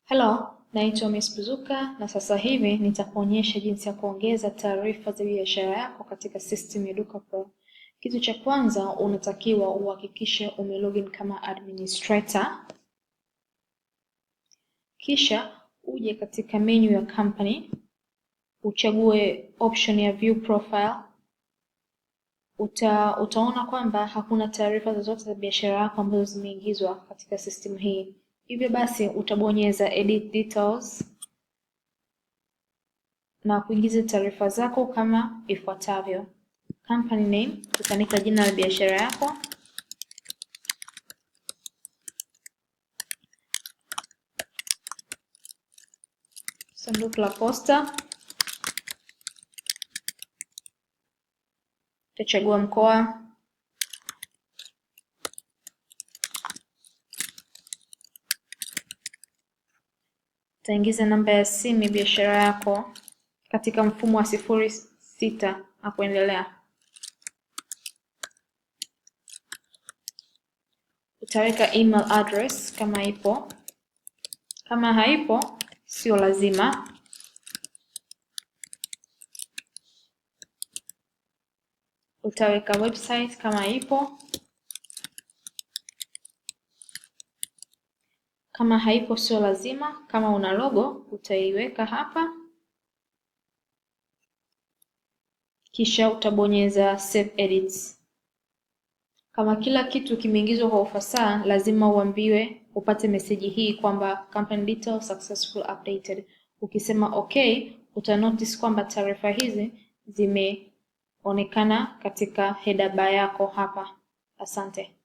Hello, naitwa Miss Buzuka na sasa hivi nitakuonyesha jinsi ya kuongeza taarifa za biashara yako katika system ya Duka Pro. Kitu cha kwanza unatakiwa uhakikishe umelogin kama administrator. Kisha uje katika menu ya company, uchague option ya view profile. Utaona kwamba hakuna taarifa zozote za biashara yako ambazo zimeingizwa katika system hii. Hivyo basi utabonyeza edit details na kuingiza taarifa zako kama ifuatavyo. Company name, utaandika jina la biashara yako. Sanduku la posta. Utachagua mkoa. Utaingiza namba ya simu ya biashara yako katika mfumo wa 06 na kuendelea. Utaweka email address kama ipo. Kama haipo, sio lazima. Utaweka website kama ipo. Kama haipo sio lazima. Kama una logo utaiweka hapa, kisha utabonyeza save edits. Kama kila kitu kimeingizwa kwa ufasaha, lazima uambiwe upate meseji hii kwamba company details successful updated. Ukisema okay, utanotice kwamba taarifa hizi zimeonekana katika header bar yako hapa. Asante.